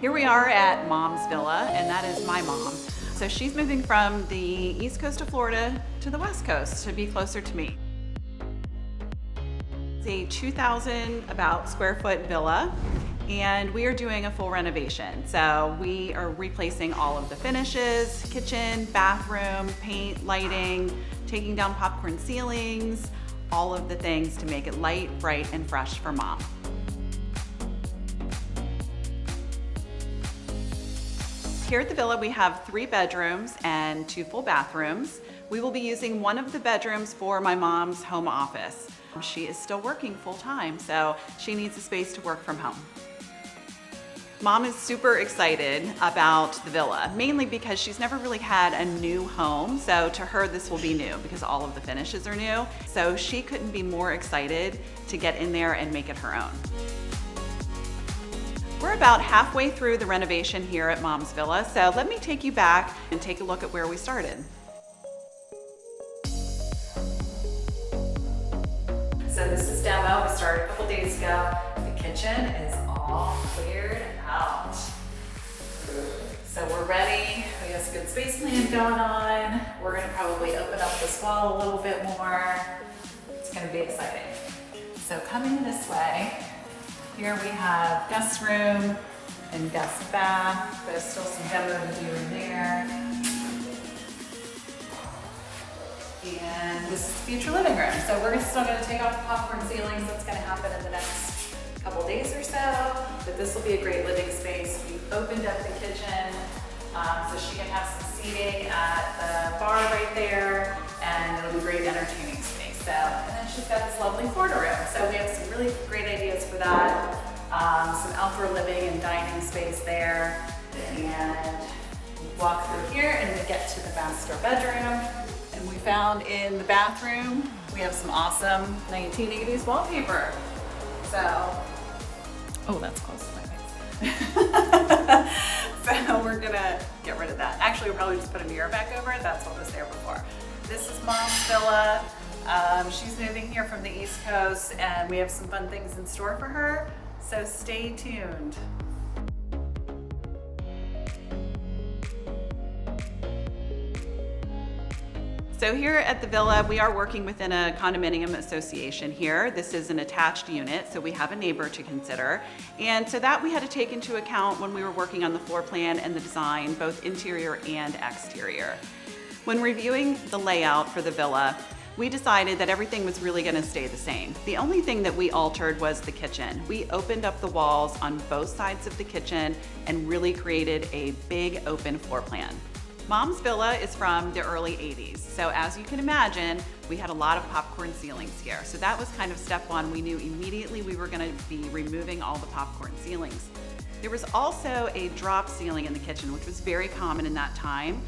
Here we are at Mom's Villa, and that is my mom. So she's moving from the east coast of Florida to the west coast to be closer to me. It's a 2,000 about square foot villa, and we are doing a full renovation. So we are replacing all of the finishes, kitchen, bathroom, paint, lighting, taking down popcorn ceilings, all of the things to make it light, bright, and fresh for mom. Here at the villa, we have 3 bedrooms and 2 full bathrooms. We will be using one of the bedrooms for my mom's home office. She is still working full time, so she needs a space to work from home. Mom is super excited about the villa, mainly because she's never really had a new home. So to her, this will be new because all of the finishes are new. So she couldn't be more excited to get in there and make it her own. We're about halfway through the renovation here at Mom's Villa, so let me take you back and take a look at where we started. So this is demo. We started a couple days ago. The kitchen is all cleared out. So we're ready. We have some good space plan going on. We're gonna probably open up this wall a little bit more. It's gonna be exciting. So coming this way, here we have guest room and guest bath. There's still some demo to do in there. And this is the future living room. So we're still gonna take off the popcorn ceilings. That's gonna happen in the next couple days or so. But this will be a great living space. We've opened up the kitchen so she can have some seating at the bar right there, and it'll be a great entertaining space. So, and then she's got this lovely corner room. So we have some really great ideas for that. Some outdoor living and dining space there. And we walk through here and we get to the master bedroom. And we found in the bathroom, we have some awesome 1980s wallpaper. So, oh, that's close to my face. So we're gonna get rid of that. Actually, we'll probably just put a mirror back over it. That's what was there before. This is Mom's Villa. She's moving here from the East Coast, and we have some fun things in store for her, so stay tuned. So here at the villa, we are working within a condominium association here. This is an attached unit, so we have a neighbor to consider. And so that we had to take into account when we were working on the floor plan and the design, both interior and exterior. When reviewing the layout for the villa, we decided that everything was really gonna stay the same. The only thing that we altered was the kitchen. We opened up the walls on both sides of the kitchen and really created a big open floor plan. Mom's Villa is from the early 80s. So as you can imagine, we had a lot of popcorn ceilings here. So that was kind of step one. We knew immediately we were gonna be removing all the popcorn ceilings. There was also a drop ceiling in the kitchen, which was very common in that time.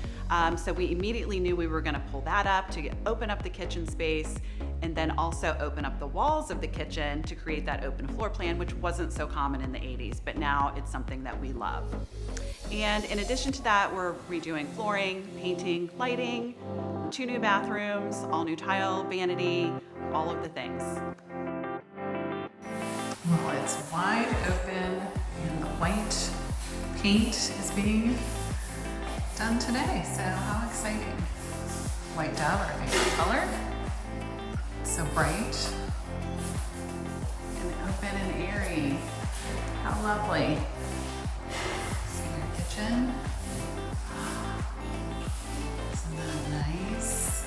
So we immediately knew we were gonna pull that up to open up the kitchen space, and then also open up the walls of the kitchen to create that open floor plan, which wasn't so common in the 80s, but now it's something that we love. And in addition to that, we're redoing flooring, painting, lighting, 2 new bathrooms, all new tile, vanity, all of the things. Well, it's wide open and the white paint is being done today, so how exciting. White dove, our favorite color. So bright and open and airy. How lovely. See your kitchen. Isn't that nice?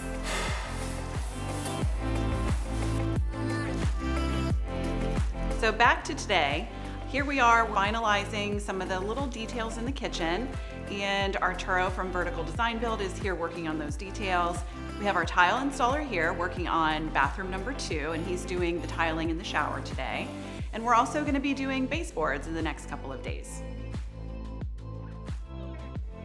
So back to today. Here we are finalizing some of the little details in the kitchen, and Arturo from Vertical Design Build is here working on those details. We have our tile installer here working on bathroom number 2, and he's doing the tiling in the shower today. And we're also going to be doing baseboards in the next couple of days.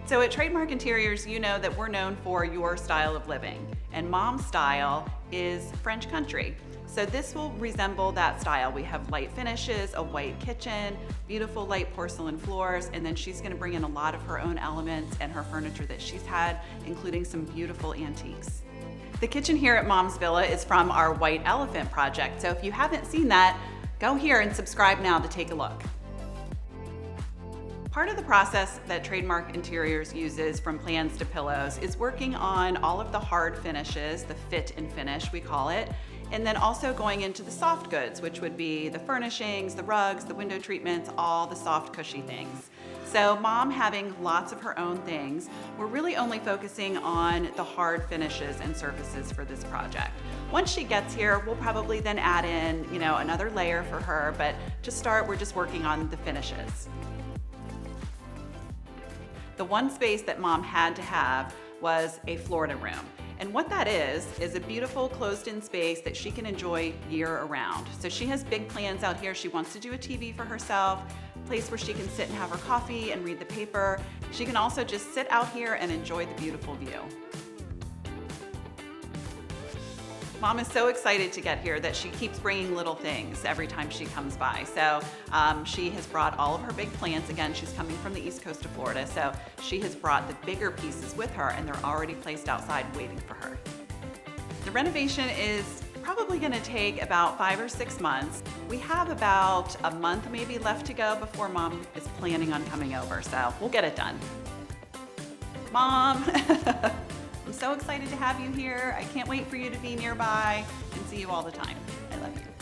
So at Trademark Interiors, you know that we're known for your style of living, and Mom's style is French country. So this will resemble that style. We have light finishes, a white kitchen, beautiful light porcelain floors, and then she's gonna bring in a lot of her own elements and her furniture that she's had, including some beautiful antiques. The kitchen here at Mom's Villa is from our White Elephant project. So if you haven't seen that, go here and subscribe now to take a look. Part of the process that Trademark Interiors uses from plans to pillows is working on all of the hard finishes, the fit and finish we call it, and then also going into the soft goods, which would be the furnishings, the rugs, the window treatments, all the soft cushy things. So Mom having lots of her own things, we're really only focusing on the hard finishes and surfaces for this project. Once she gets here, we'll probably then add in, another layer for her, but to start, we're just working on the finishes. The one space that Mom had to have was a Florida room. And what that is a beautiful closed-in space that she can enjoy year-round. So she has big plans out here. She wants to do a TV for herself, a place where she can sit and have her coffee and read the paper. She can also just sit out here and enjoy the beautiful view. Mom is so excited to get here that she keeps bringing little things every time she comes by. So she has brought all of her big plants. Again, she's coming from the east coast of Florida, so she has brought the bigger pieces with her, and they're already placed outside waiting for her. The renovation is probably going to take about 5 or 6 months. We have about a month maybe left to go before Mom is planning on coming over, so we'll get it done. Mom! I'm so excited to have you here. I can't wait for you to be nearby and see you all the time. I love you.